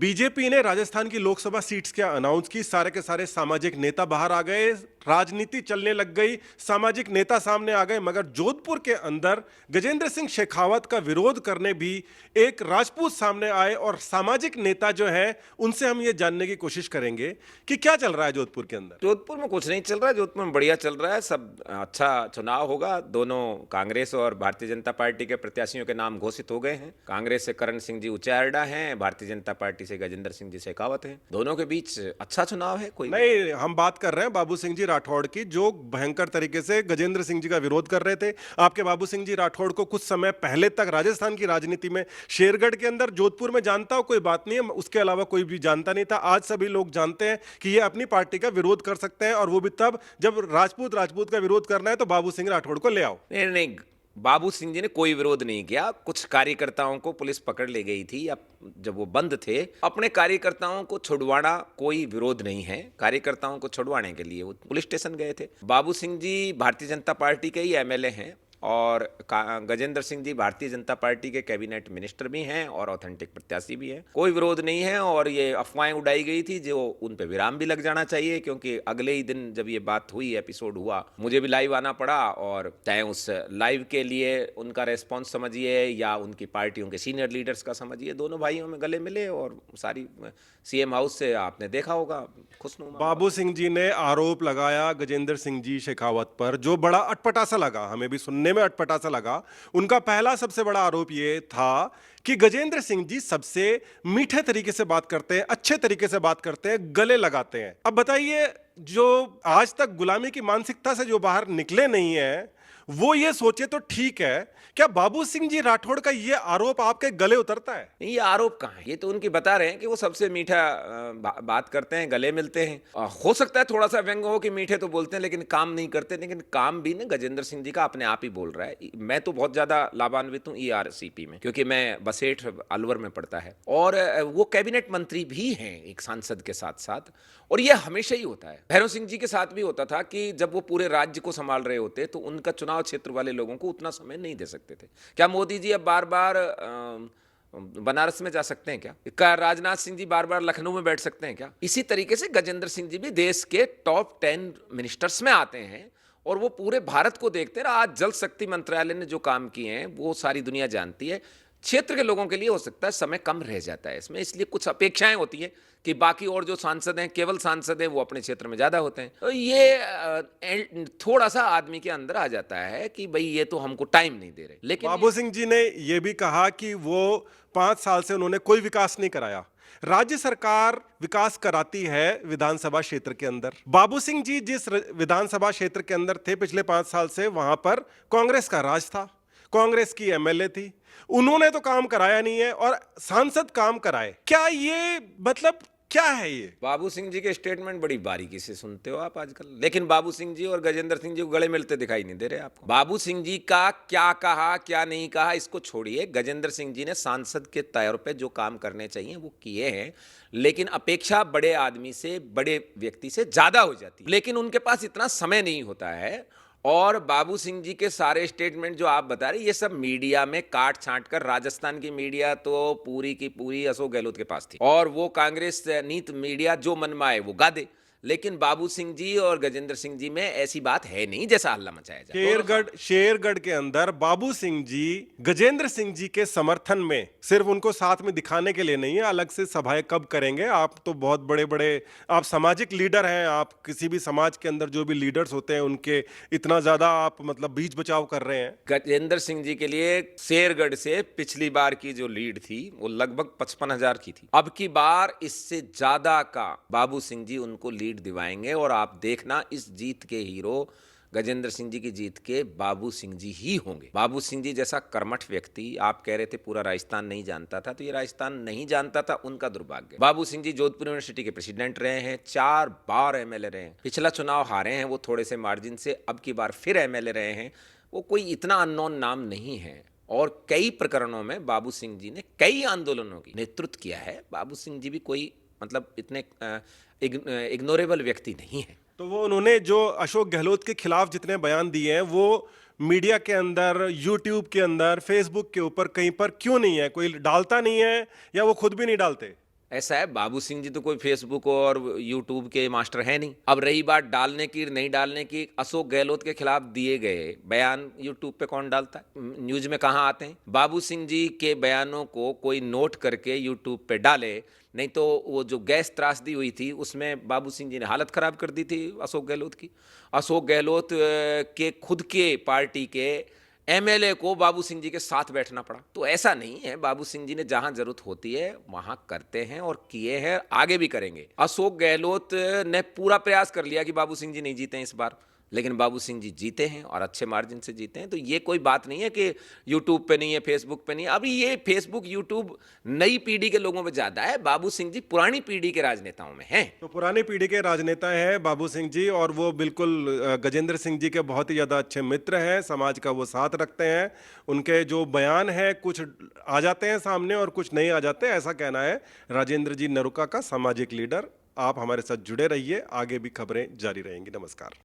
BJP ने राजस्थान की Lok Sabha seats क्या अनाउंस की। सारे के सारे सामाजिक नेता बाहर आ गए, राजनीति चलने लग गई, सामाजिक नेता सामने आ गए। मगर जोधपुर के अंदर गजेंद्र सिंह शेखावत का विरोध करने भी एक राजपूत सामने आए और सामाजिक नेता जो है उनसे हम ये जानने की कोशिश करेंगे कि क्या चल रहा है जोधपुर के अंदर। जोधपुर में कुछ नहीं चल रहा है, जोधपुर में बढ़िया चल रहा है, सब अच्छा चुनाव होगा। दोनों कांग्रेस और भारतीय जनता पार्टी के प्रत्याशियों के नाम घोषित हो गए हैं। कांग्रेस से करण सिंह जी उचारडा हैं, भारतीय जनता पार्टी से गजेंद्र सिंह जी शेखावत हैं। दोनों के बीच अच्छा चुनाव है। कोई नहीं, हम बात कर रहे हैं बाबू सिंह जी राठौड़ की, जो भयंकर तरीके से गजेंद्र सिंह जी का विरोध कर रहे थे। आपके बाबू सिंह जी राठौड़ को कुछ समय पहले तक राजस्थान की राजनीति में, शेरगढ़ के अंदर, जोधपुर में जानता हो कोई बात नहीं है, उसके अलावा कोई भी जानता नहीं था। आज सभी लोग जानते हैं कि ये अपनी पार्टी का विरोध कर सकते हैं, और वो भी तब जब राजपूत का विरोध करना है तो बाबू सिंह राठौड़ को ले आओ। नहीं नहीं, बाबू सिंह जी ने कोई विरोध नहीं किया। कुछ कार्यकर्ताओं को पुलिस पकड़ ले गई थी, अब जब वो बंद थे। अपने कार्यकर्ताओं को छुड़वाना कोई विरोध नहीं है। कार्यकर्ताओं को छुड़वाने के लिए वो पुलिस स्टेशन गए थे। बाबू सिंह जी भारतीय जनता पार्टी के ही एमएलए हैं, और गजेंद्र सिंह जी भारतीय जनता पार्टी के कैबिनेट मिनिस्टर भी हैं और ऑथेंटिक प्रत्याशी भी हैं। कोई विरोध नहीं है, और ये अफवाहें उड़ाई गई थी जो उन पे विराम भी लग जाना चाहिए, क्योंकि अगले ही दिन जब ये बात हुई, एपिसोड हुआ, मुझे भी लाइव आना पड़ा। और चाहे उस लाइव के लिए उनका रेस्पॉन्स समझिए या उनकी पार्टियों के सीनियर लीडर्स का समझिए, दोनों भाइयों में गले मिले और सारी सीएम हाउस से आपने देखा होगा खुशनुमा। बाबू सिंह जी ने आरोप लगाया गजेंद्र सिंह जी शेखावत पर, जो बड़ा अटपटा सा लगा, हमें भी सुनने में अटपटा सा लगा। उनका पहला सबसे बड़ा आरोप ये था कि गजेंद्र सिंह जी सबसे मीठे तरीके से बात करते हैं, अच्छे तरीके से बात करते हैं, गले लगाते हैं। अब बताइए, जो आज तक गुलामी की मानसिकता से जो बाहर निकले नहीं है, वो ये सोचे तो ठीक है, क्या बाबू सिंह जी राठौड़ का ये आरोप आपके गले उतरता है? ये आरोप कहाँ है? ये तो उनकी बता रहे हैं कि वो सबसे मीठा बात करते हैं, गले मिलते हैं। हो सकता है थोड़ा सा व्यंग हो कि मीठे तो बोलते हैं लेकिन काम नहीं करते, लेकिन काम भी ना गजेंद्र सिंह जी का अपने आप ही बोल रहा है। मैं तो बहुत ज्यादा लाभान्वित हूँ ईआरसीपी में, क्योंकि मैं बसेठ अलवर में पड़ता है, और वो कैबिनेट मंत्री भी हैं एक सांसद के साथ साथ। और ये हमेशा ही होता है। भैरव सिंह जी के साथ भी होता था कि जब वो पूरे राज्य को संभाल रहे होते तो उनका चुनाव क्षेत्र वाले लोगों को उतना समय नहीं दे सकते थे। क्या मोदी जी अब बार बार बनारस में जा सकते हैं क्या राजनाथ सिंह जी बार बार लखनऊ में बैठ सकते हैं क्या? इसी तरीके से गजेंद्र सिंह जी भी देश के टॉप 10 मिनिस्टर्स में आते हैं, और वो पूरे भारत को देखते हैं। आज जल शक्ति मंत्रालय ने जो काम किए हैं वो सारी दुनिया जानती है। क्षेत्र के लोगों के लिए हो सकता है समय कम रह जाता है इसमें, इसलिए कुछ अपेक्षाएं होती है कि बाकी और जो सांसद हैं, केवल सांसद हैं, वो अपने क्षेत्र में ज़्यादा होते हैं। तो ये थोड़ा सा आदमी के अंदर आ जाता है कि भाई ये तो हमको टाइम नहीं दे रहे। लेकिन बाबू सिंह जी ने यह भी कहा कि वो 5 साल से उन्होंने कोई विकास नहीं कराया। राज्य सरकार विकास कराती है विधानसभा क्षेत्र के अंदर। बाबू सिंह जी जिस विधानसभा क्षेत्र के अंदर थे पिछले 5 साल से, वहां पर कांग्रेस का राज था, कांग्रेस की एमएलए थी, उन्होंने तो काम कराया नहीं है और सांसद काम कराए। क्या ये मतलब क्या है ये? बाबू सिंह जी के स्टेटमेंट बड़ी बारीकी से सुनते हो आप आजकल, लेकिन बाबू सिंह जी और गजेंद्र सिंह जी को गले मिलते दिखाई नहीं दे रहे आपको। बाबू सिंह जी का क्या कहा क्या नहीं कहा इसको छोड़िए, गजेंद्र सिंह जी ने सांसद के तौर पे जो काम करने चाहिए वो किए हैं, लेकिन अपेक्षा बड़े आदमी से, बड़े व्यक्ति से ज्यादा हो जाती है, लेकिन उनके पास इतना समय नहीं होता है। और बाबू सिंह जी के सारे स्टेटमेंट जो आप बता रहे, ये सब मीडिया में काट छांट कर, राजस्थान की मीडिया तो पूरी की पूरी अशोक गहलोत के पास थी, और वो कांग्रेस नीत मीडिया जो मन में आए वो गा दे। लेकिन बाबू सिंह जी और गजेंद्र सिंह जी में ऐसी बात है नहीं जैसा हल्ला मचाया जाए। शेरगढ़ के अंदर बाबू सिंह जी गजेंद्र सिंह जी के समर्थन में, सिर्फ उनको साथ में दिखाने के लिए नहीं है, अलग से सभाएं कब करेंगे? आप तो बहुत बड़े बड़े आप सामाजिक लीडर हैं, आप किसी भी समाज के अंदर जो भी लीडर्स होते हैं उनके इतना ज्यादा आप मतलब बीच बचाव कर रहे हैं। गजेंद्र सिंह जी के लिए शेरगढ़ से पिछली बार की जो लीड थी वो लगभग 55,000 की थी। अब की बार इससे ज्यादा का बाबू सिंह जी उनको लीड दिवाएंगे, और आप देखना इस जीत के हीरो गजेंद्र सिंह जी की जीत के बाबू सिंह जी ही होंगे। बाबू सिंह जी जैसा कर्मठ व्यक्ति, आप कह रहे थे पूरा राजस्थान नहीं जानता था, तो ये राजस्थान नहीं जानता था उनका दुर्भाग्य। बाबू सिंह जी जोधपुर यूनिवर्सिटी के प्रेसिडेंट रहे हैं, 4 बार एमएलए रहे हैं, पिछला चुनाव हारे हैं वो थोड़े से मार्जिन से, अब की बार फिर एमएलए रहे हैं। वो कोई इतना अननोन नाम नहीं है, और कई प्रकरणों में बाबू सिंह जी ने कई आंदोलनों की नेतृत्व किया है। बाबू सिंह जी भी कोई मतलब इतने इग्नोरेबल व्यक्ति नहीं है। तो वो उन्होंने जो अशोक गहलोत के खिलाफ जितने बयान दिए हैं वो मीडिया के अंदर, यूट्यूब के अंदर, फेसबुक के ऊपर कहीं पर क्यों नहीं है? कोई डालता नहीं है या वो खुद भी नहीं डालते? ऐसा है, बाबू सिंह जी तो कोई फेसबुक और यूट्यूब के मास्टर हैं नहीं। अब रही बात डालने की नहीं डालने की, अशोक गहलोत के खिलाफ दिए गए बयान यूट्यूब पे कौन डालता है? न्यूज में कहाँ आते हैं? बाबू सिंह जी के बयानों को कोई नोट करके यूट्यूब पे डाले, नहीं तो वो जो गैस त्रासदी हुई थी उसमें बाबू सिंह जी ने हालत खराब कर दी थी अशोक गहलोत की। अशोक गहलोत के खुद के पार्टी के एमएलए को बाबू सिंह जी के साथ बैठना पड़ा। तो ऐसा नहीं है, बाबू सिंह जी ने जहां जरूरत होती है वहां करते हैं और किए हैं, आगे भी करेंगे। अशोक गहलोत ने पूरा प्रयास कर लिया कि बाबू सिंह जी नहीं जीते इस बार, लेकिन बाबू सिंह जी जीते हैं और अच्छे मार्जिन से जीते हैं। तो ये कोई बात नहीं है कि यूट्यूब पे नहीं है, फेसबुक पे नहीं है। अभी ये फेसबुक यूट्यूब नई पीढ़ी के लोगों में ज्यादा है, बाबू सिंह जी पुरानी पीढ़ी के राजनेताओं में हैं। तो पुरानी पीढ़ी के राजनेता हैं बाबू सिंह जी, और वो बिल्कुल गजेंद्र सिंह जी के बहुत ही ज़्यादा अच्छे मित्र हैं, समाज का वो साथ रखते हैं। उनके जो बयान हैं कुछ आ जाते हैं सामने और कुछ नहीं आ जाते, ऐसा कहना है राजेंद्र जी नरुका का, सामाजिक लीडर। आप हमारे साथ जुड़े रहिए, आगे भी खबरें जारी रहेंगी। नमस्कार।